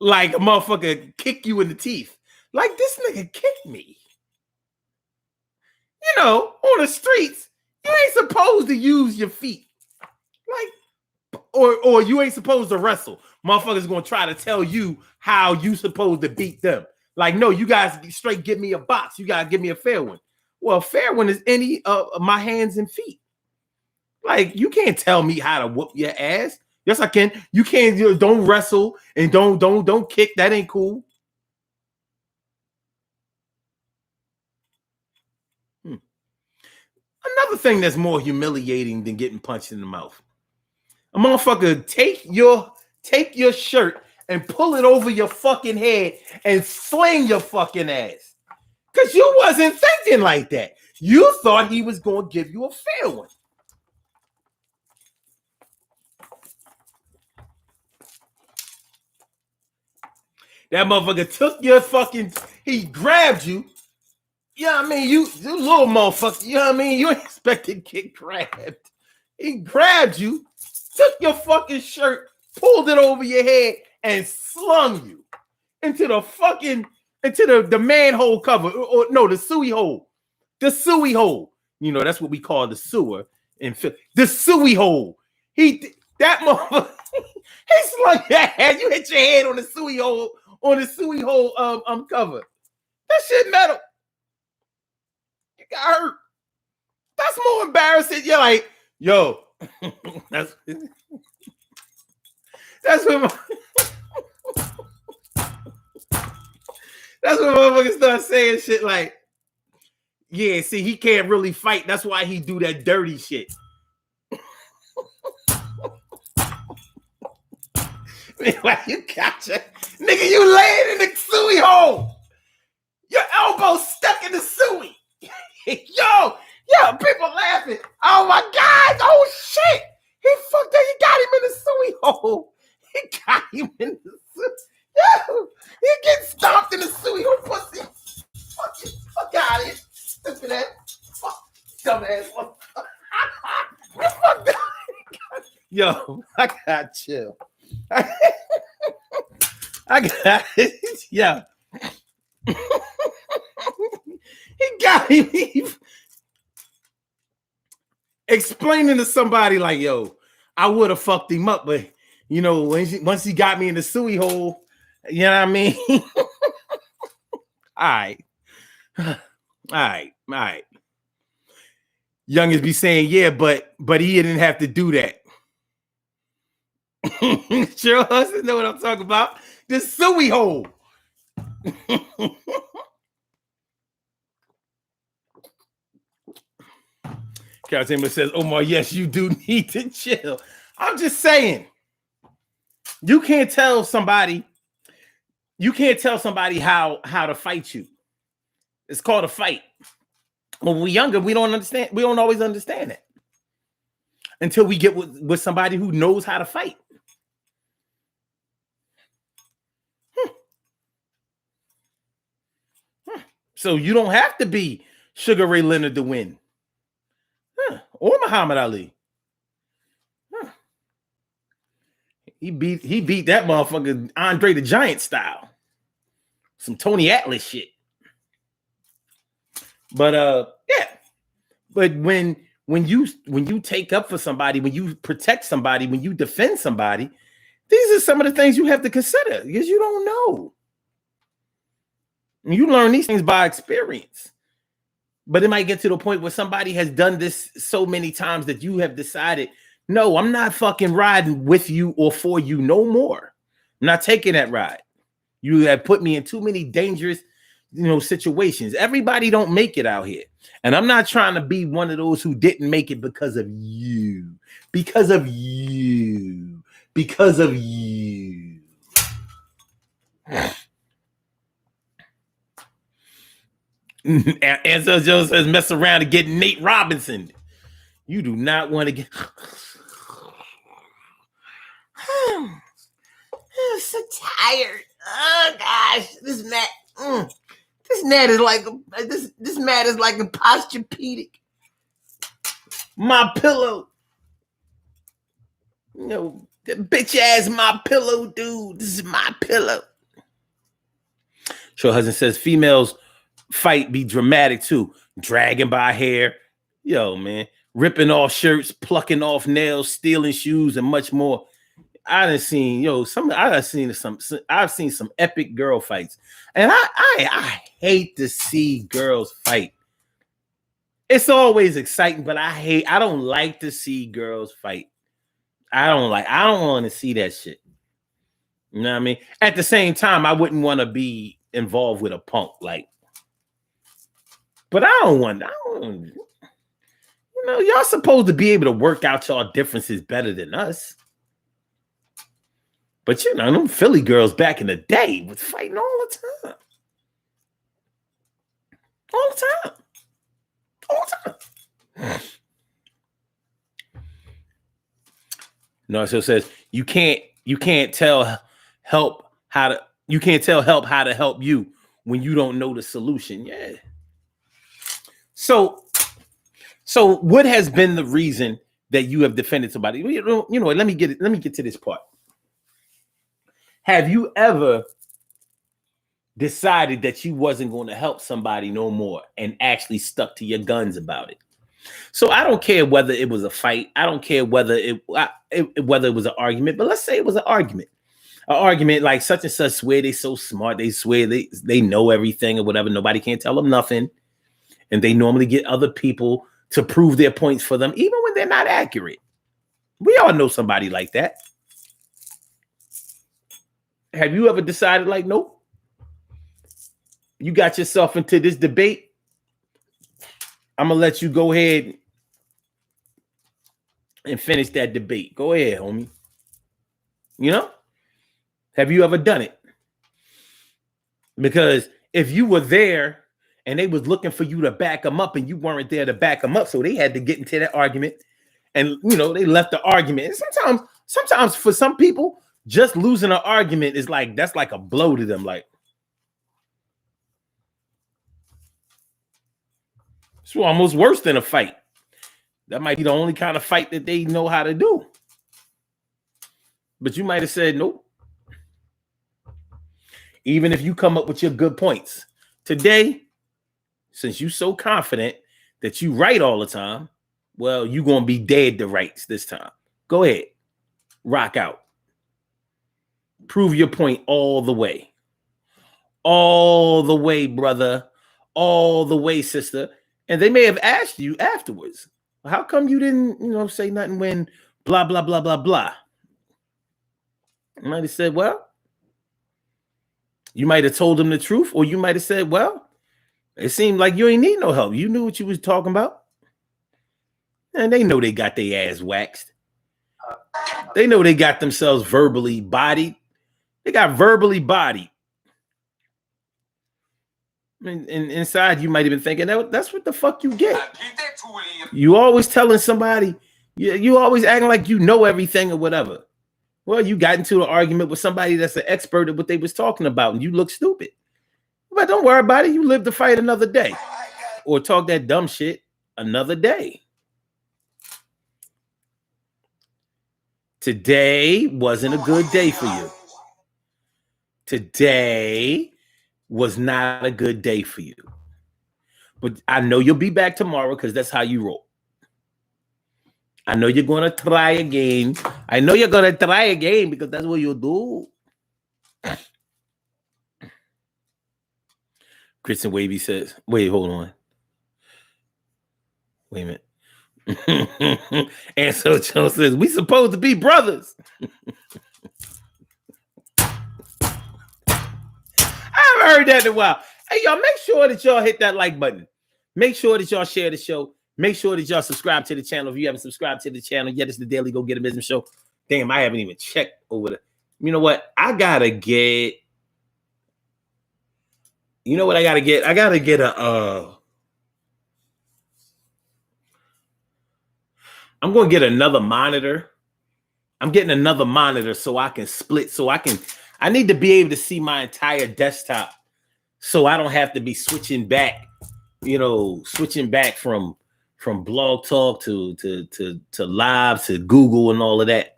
Like a motherfucker kick you in the teeth. Like this nigga kicked me. You know, on the streets, you ain't supposed to use your feet. Like, or you ain't supposed to wrestle. Motherfuckers gonna try to tell you how you supposed to beat them. Like, no, you guys straight give me a box. You gotta give me a fair one. Well, a fair one is any of my hands and feet. Like, you can't tell me how to whoop your ass. Yes, I can. You can't. Don't wrestle and don't kick. That ain't cool. Another thing that's more humiliating than getting punched in the mouth. A motherfucker take your shirt and pull it over your fucking head and sling your fucking ass. Because you wasn't thinking like that. You thought he was going to give you a fair one. That motherfucker took your fucking, he grabbed you. You know what I mean? You little motherfucker. You know what I mean? You ain't expected to get grabbed. He grabbed you, took your fucking shirt, pulled it over your head, and slung you into the manhole cover. Or no, the suey hole. The suey hole. You know, that's what we call the sewer in Philly. The suey hole. That motherfucker, he slung your head. You hit your head on the suey hole, cover. That shit metal. You got hurt. That's more embarrassing. You're like, yo, that's what That's when motherfuckers start saying shit like, yeah, see, he can't really fight. That's why he do that dirty shit. Like, you gotcha. Nigga, you laying in the suey hole. Your elbow stuck in the suey. Yo, people laughing. Oh my God. Oh shit. He fucked up. He got him in the suey hole. He got him in the suey. Yo, he getting stomped in the suey hole, pussy. Fuck out of here. Stupid ass. Fuck. Dumbass. You fucked up. Yo, I got chill. I got it. Yeah. He got him. Explaining to somebody like, yo, I would have fucked him up, but you know, once he got me in the suey hole, you know what I mean? All right. Youngest be saying, yeah, but he didn't have to do that. Sure, husband know what I'm talking about. The suey hole. Captain says, Omar, yes, you do need to chill. I'm just saying, you can't tell somebody how to fight you. It's called a fight. When we're younger, we don't understand. We don't always understand it until we get with somebody who knows how to fight. So you don't have to be Sugar Ray Leonard to win. Or Muhammad Ali. He beat that motherfucker Andre the Giant style. Some Tony Atlas shit. But yeah. But when you take up for somebody, when you protect somebody, when you defend somebody, these are some of the things you have to consider because you don't know. You learn these things by experience. But it might get to the point where somebody has done this so many times that you have decided, no, I'm not fucking riding with you or for you no more. I'm not taking that ride. You have put me in too many dangerous, situations. Everybody don't make it out here. And I'm not trying to be one of those who didn't make it because of you. Because of you. Because of you. Ansel Jones says, mess around and get Nate Robinson. You do not want to get. I'm so tired. Oh gosh, this mat is like this mat is like a Posturepedic. My pillow, the bitch ass my pillow, dude. This is my pillow. Sure, husband says females fight be dramatic too, dragging by hair, yo man, ripping off shirts, plucking off nails, stealing shoes, and much more. I've seen some epic girl fights, and I hate to see girls fight. It's always exciting, but I don't like to see girls fight. I don't want to see that shit. You know what I mean? At the same time, I wouldn't want to be involved with a punk, like. But y'all supposed to be able to work out y'all differences better than us. But them Philly girls back in the day was fighting all the time. All the time. All the time. No, so it says you can't tell help how to help you when you don't know the solution. Yeah. So what has been the reason that you have defended somebody? Let me get to this part. Have you ever decided that you wasn't going to help somebody no more and actually stuck to your guns about it? So I don't care whether it was a fight. I don't care whether it was an argument, but let's say it was an argument. An argument like such and such swear they so smart. They swear they know everything or whatever. Nobody can't tell them nothing. And they normally get other people to prove their points for them, even when they're not accurate. We all know somebody like that. Have you ever decided like, nope, You got yourself into this debate. I'm gonna let you go ahead and finish that debate. Go ahead, homie. You know, have you ever done it? Because if you were there and they was looking for you to back them up and you weren't there to back them up, so they had to get into that argument, and they left the argument. And sometimes for some people, just losing an argument is like, that's like a blow to them. Like, it's almost worse than a fight. That might be the only kind of fight that they know how to do. But you might have said nope. Even if you come up with your good points. Today, since you're so confident that you right all the time, well, you're going to be dead to rights this time. Go ahead. Rock out. Prove your point all the way. All the way, brother. All the way, sister. And they may have asked you afterwards, how come you didn't, say nothing when blah, blah, blah, blah, blah? You might have said, well, you might have told them the truth, or you might have said, well, it seemed like you ain't need no help. You knew what you was talking about. And they know they got their ass waxed. They know they got themselves verbally bodied. They got verbally bodied. And inside, you might have been thinking, that's what the fuck you get. You always telling somebody, you always acting like you know everything or whatever. Well, you got into an argument with somebody that's an expert at what they was talking about, and you look stupid. But don't worry about it. You live to fight another day. Or talk that dumb shit another day. Today wasn't a good day for you. Today was not a good day for you. But I know you'll be back tomorrow because that's how you roll. I know you're going to try again. I know you're going to try again because that's what you do. Kristen Wavy says, wait, hold on. Wait a minute. And so Jones says, we supposed to be brothers. I haven't heard that in a while. Hey, y'all, make sure that y'all hit that like button. Make sure that y'all share the show. Make sure that y'all subscribe to the channel. If you haven't subscribed to the channel yet, it's the Daily Go Get a Business Show. Damn, I haven't even checked over there. You know what? I got to get... You know what I got to get? I got to get a... I'm going to get another monitor. I'm getting another monitor so I can split. I need to be able to see my entire desktop so I don't have to be switching back from Blog Talk to Live to Google and all of that.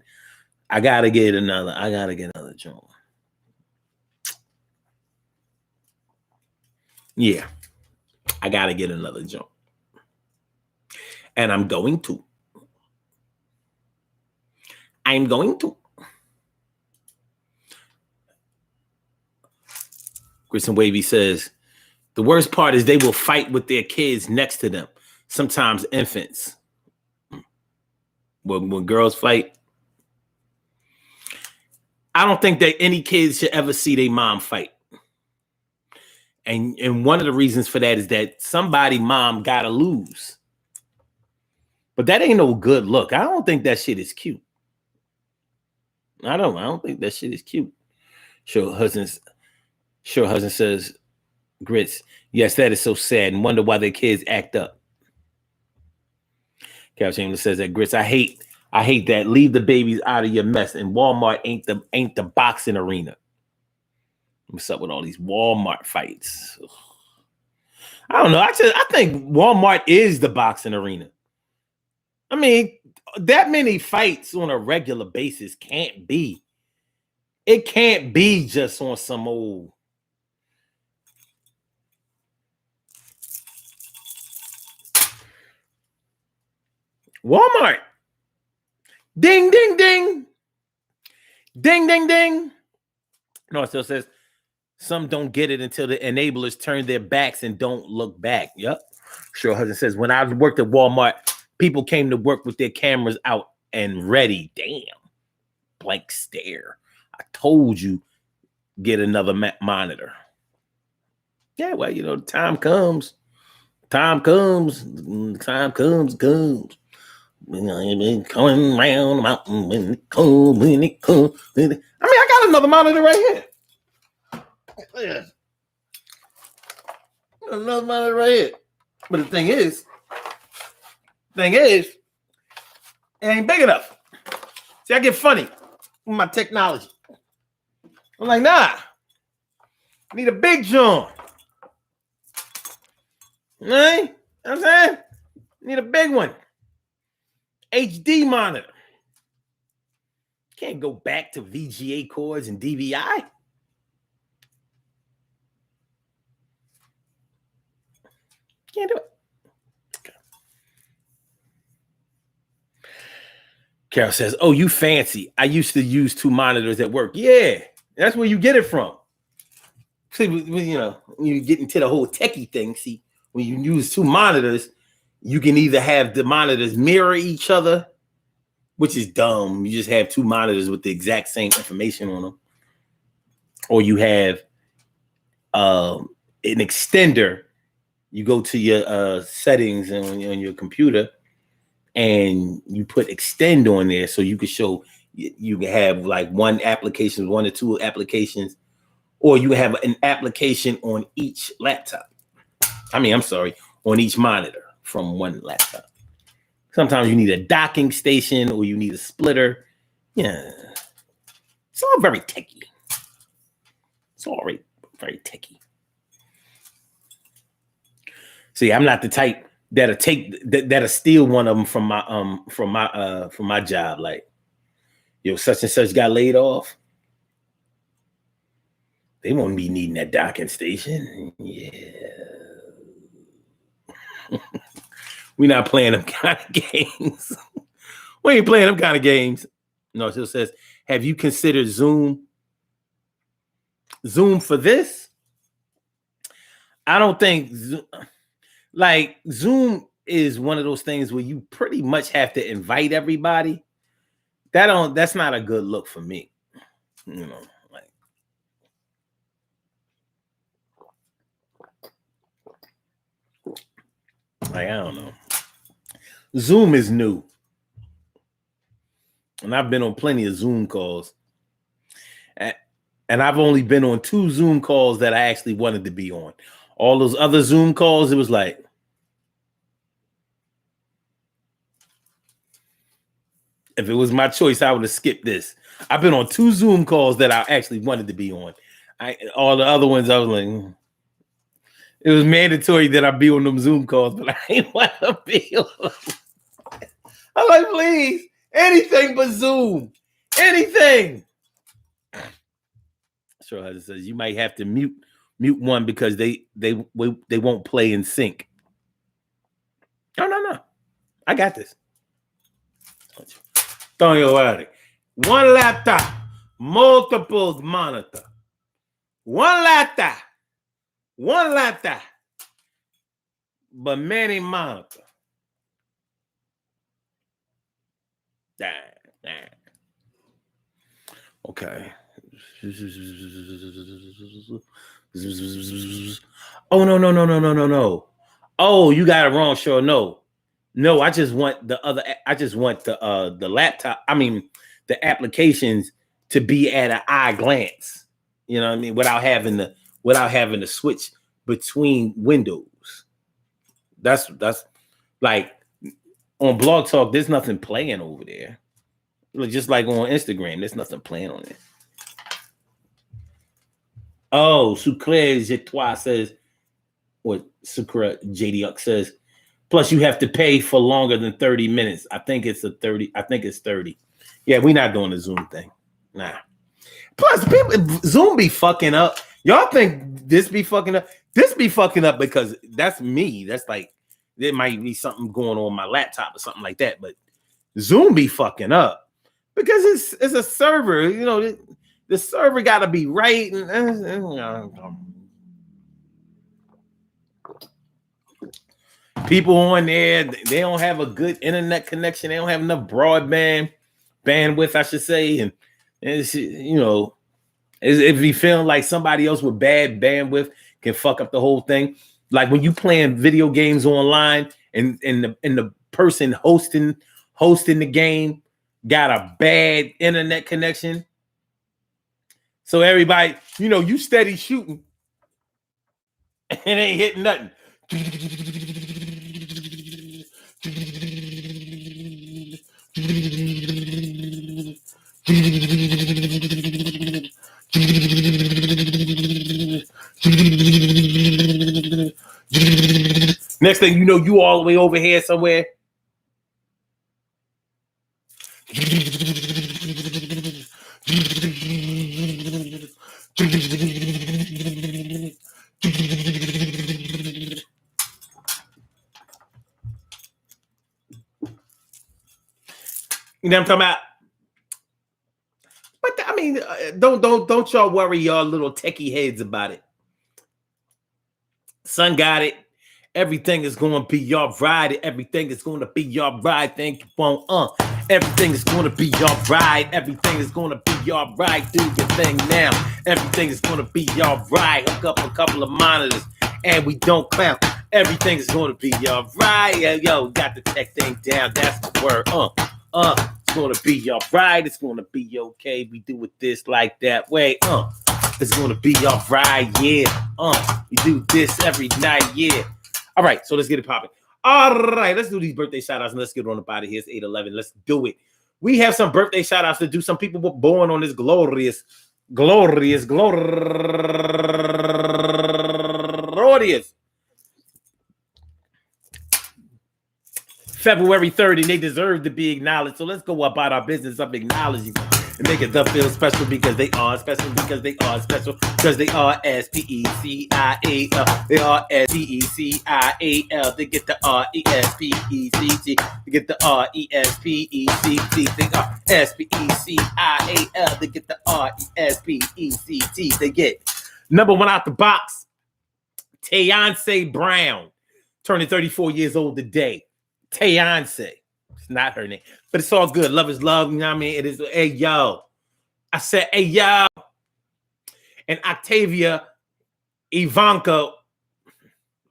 I gotta get another joint. Yeah, I gotta get another joint, and I'm going to. Kristen Wavy says, the worst part is they will fight with their kids next to them. Sometimes infants. When girls fight, I don't think that any kids should ever see their mom fight. And one of the reasons for that is that somebody mom gotta lose. But that ain't no good look. I don't think that shit is cute. I don't think that shit is cute. Sure husband says, Grits, yes, that is so sad and wonder why their kids act up. Cal Chamberlain says that, Grits, I hate that. Leave the babies out of your mess. And Walmart ain't the boxing arena. What's up with all these Walmart fights? I don't know. I think Walmart is the boxing arena. I mean, that many fights on a regular basis can't be. It can't be just on some old. Walmart. Ding, ding, ding. Ding, ding, ding. No, it still says some don't get it until the enablers turn their backs and don't look back. Yep. Sure husband says, when I worked at Walmart, people came to work with their cameras out and ready. Damn. Blank stare. I told you, get another monitor. Yeah, well, you know, time comes. Time comes. Time comes. You know, coming round the mountain when it comes, when it comes. I mean, I got another monitor right here. Look at this. Another monitor right here. But the thing is, it ain't big enough. See, I get funny with my technology. I'm like, nah, I need a big John. Right? You know what I'm saying? Need a big one. HD monitor. Can't go back to VGA cords and DVI. Can't do it. Okay. Carol says, oh, you fancy. I used to use 2 monitors at work. Yeah, that's where you get it from. See, you know, when you get into the whole techie thing, see, when you use 2 monitors, you can either have the monitors mirror each other, which is dumb. You just have 2 monitors with the exact same information on them. Or you have an extender. You go to your settings on your computer and you put extend on there so you can show, you can have like 1 application, 1 or 2 applications, or you have an application on each laptop. On each monitor from 1 laptop. Sometimes you need a docking station or you need a splitter. Yeah. It's all very techy. It's all very techy. See, I'm not the type that'll steal one of them from my job. Like, yo, such and such got laid off. They won't be needing that docking station. Yeah. We're not playing them kind of games. We ain't playing them kind of games. No, it still says, have you considered Zoom? Zoom for this? I don't think Zoom is one of those things where you pretty much have to invite everybody. That's not a good look for me. You know, like I don't know. Zoom is new. And I've been on plenty of Zoom calls. And I've only been on 2 Zoom calls that I actually wanted to be on. All those other Zoom calls, it was like, if it was my choice, I would have skipped this. I've been on 2 Zoom calls that I actually wanted to be on. All the other ones, I was like, it was mandatory that I be on them Zoom calls, but I ain't want to be on them. I'm like, please, anything but Zoom. Anything. Sure, it says you might have to mute one because they won't play in sync. No. I got this. Don't you worry. 1 laptop, multiple monitor. 1 laptop, but many monitor. Okay. Oh no. Oh, you got it wrong, sure. No, I just want the laptop. I mean, the applications to be at an eye glance. You know what I mean? Without having to switch between windows. That's like on Blog Talk, there's nothing playing over there. Just like on Instagram, there's nothing playing on it. Oh, Sucre Jetois says, what Sucre JD says, plus you have to pay for longer than 30 minutes. I think it's 30. Yeah, we're not doing the Zoom thing. Nah. Plus, Zoom be fucking up. Y'all think this be fucking up? This be fucking up because that's me. That's like, there might be something going on my laptop or something like that. But Zoom be fucking up because it's a server. You know, the server got to be right. People on there, they don't have a good internet connection. They don't have enough broadband bandwidth, I should say. And it's, you know, if you feel like somebody else with bad bandwidth can fuck up the whole thing. Like when you playing video games online and the person hosting the game got a bad internet connection. So everybody, you steady shooting and ain't hitting nothing. Next thing you know, you all the way over here somewhere. You know what I'm talking about? But I mean, don't y'all worry y'all little techie heads about it. Son got it. Everything is going to be all right. Everything is going to be all right. Thank you, everything is going to be all right. Everything is going to be all right. Do your thing now. Everything is going to be all right. Hook up a couple of monitors and we don't clown. Everything is going to be all right. Yo, got the tech thing down. That's the word. It's going to be all right. It's going to be okay. We do it this like that way. It's going to be all right. Yeah. We do this every night. Yeah. All right, so let's get it popping. All right, let's do these birthday shout-outs and let's get on the body here. It's 8/11. Let's do it. We have some birthday shout-outs to do. Some people were born on this glorious February 3rd, and they deserve to be acknowledged. So let's go about our business of acknowledging and make it feel special because they are special, because they are special, because they are S-P-E-C-I-A-L. They are S-P-E-C-I-A-L. They get the R-E-S-P-E-C-T. They get the R-E-S-P-E-C-T. They are S-P-E-C-I-A-L. They get the R-E-S-P-E-C-T. They get number one out the box, Tayonce Brown, turning 34 years old today. Tayonce. It's not her name, but it's all good. Love is love. You know what I mean? It is. Hey, yo. I said, hey, yo. And Octavia Ivanka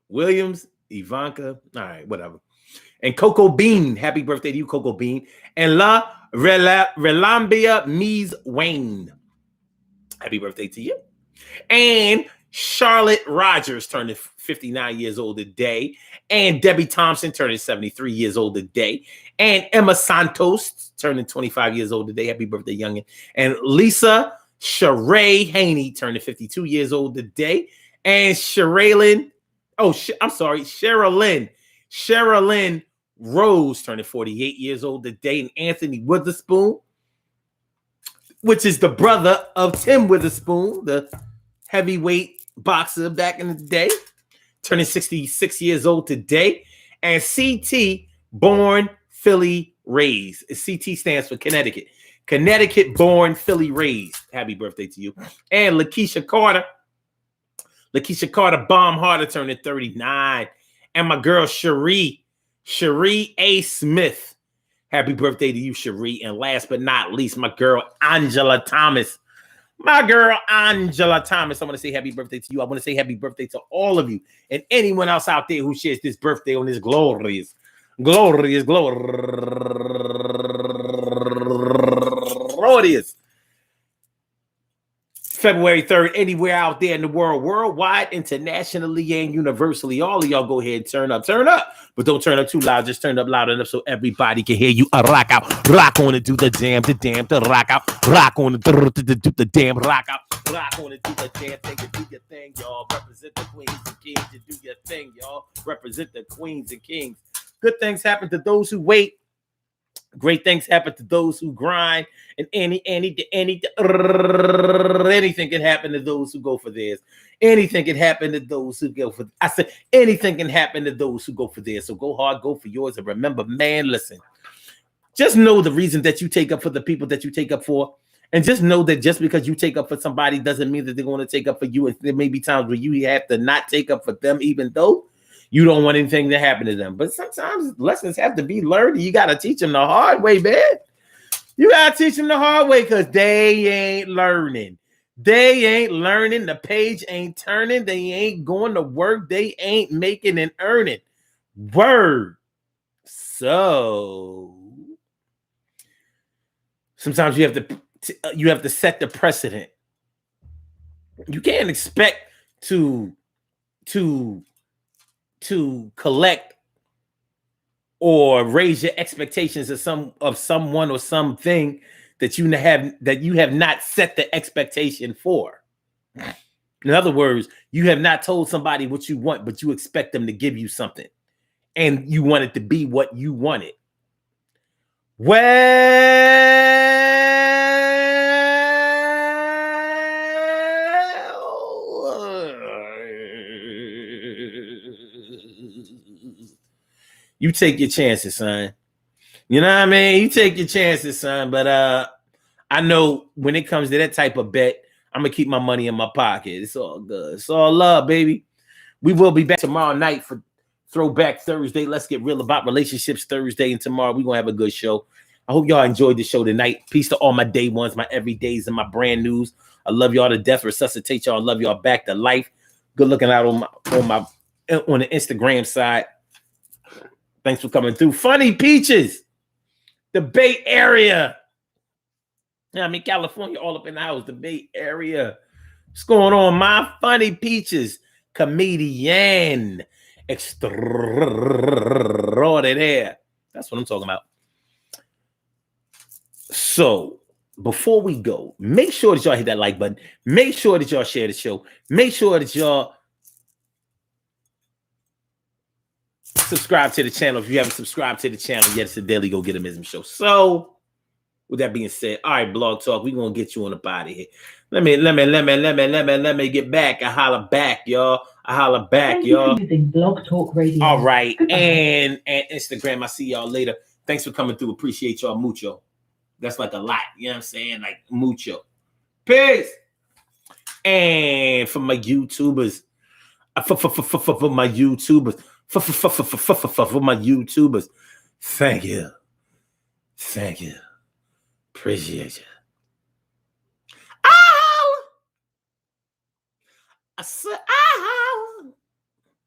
Williams. Ivanka. All right, whatever. And Coco Bean. Happy birthday to you, Coco Bean. And La Relambia Mies Wayne. Happy birthday to you. And Charlotte Rogers turning 59 years old today. And Debbie Thompson turning 73 years old today. And Emma Santos turning 25 years old today. Happy birthday, youngin. And Lisa Sheree Haney turning 52 years old today. And Sherilyn Rose turning 48 years old today. And Anthony Witherspoon, which is the brother of Tim Witherspoon, the heavyweight boxer back in the day, turning 66 years old today. And CT, born, Philly, raised. CT stands for Connecticut. Connecticut, born, Philly, raised. Happy birthday to you. And Lakeisha Carter, Baumharder, turning 39. And my girl, Cherie A. Smith. Happy birthday to you, Cherie. And last but not least, my girl, Angela Thomas. I want to say happy birthday to you. I want to say happy birthday to all of you and anyone else out there who shares this birthday on this glorious February 3rd, anywhere out there in the world, worldwide, internationally, and universally. All of y'all go ahead and turn up. But don't turn up too loud. Just turn up loud enough so everybody can hear you. Rock out. Rock on and do the damn, the rock out. Rock on and do the damn, rock out. Rock on and do the damn thing. You do your thing, y'all. Represent the queens and kings. You do your thing, y'all. Represent the queens and kings. Good things happen to those who wait. Great things happen to those who grind, and anything can happen to those who go for theirs. Anything can happen to those who go for. I said anything can happen to those who go for theirs. So go hard, go for yours, and remember, man, listen. Just know the reason that you take up for the people that you take up for, and just know that just because you take up for somebody doesn't mean that they're going to take up for you. And there may be times where you have to not take up for them, even though you don't want anything to happen to them. But sometimes lessons have to be learned. You got to teach them the hard way, man. You got to teach them the hard way because they ain't learning. They ain't learning. The page ain't turning. They ain't going to work. They ain't making and earning. Word. So sometimes you have to set the precedent. You can't expect to collect or raise your expectations of someone or something that you have not set the expectation for. In other words, you have not told somebody what you want, but you expect them to give you something, and you want it to be what you wanted. Well, you take your chances, son. You know what I mean? You take your chances, son. But I know when it comes to that type of bet, I'm gonna keep my money in my pocket. It's all good. It's all love, baby. We will be back tomorrow night for Throwback Thursday. Let's get real about relationships Thursday, and tomorrow we're gonna have a good show. I hope y'all enjoyed the show tonight. Peace to all my day ones, my everydays, and my brand news. I love y'all to death. Resuscitate y'all. I love y'all back to life. Good looking out on the Instagram side. Thanks for coming through. Funny Peaches, the Bay Area. Yeah, I'm in California, all up in the house. The Bay Area. What's going on, my Funny Peaches? Comedian extraordinaire. That's what I'm talking about. So before we go, make sure that y'all hit that like button. Make sure that y'all share the show. Make sure that y'all subscribe to the channel. If you haven't subscribed to the channel yet, it's the Daily Go Get a Mism Show. So with that being said, all right, Blog Talk, we're gonna get you on the body here. Let me get back. I holler back, y'all. I holler back, y'all. Blog Talk Radio. All right, and Instagram. I see y'all later. Thanks for coming through. Appreciate y'all mucho. That's like a lot. You know what I'm saying? Like mucho. Peace. And for my YouTubers, for my YouTubers, thank you. Thank you. Appreciate you. I said,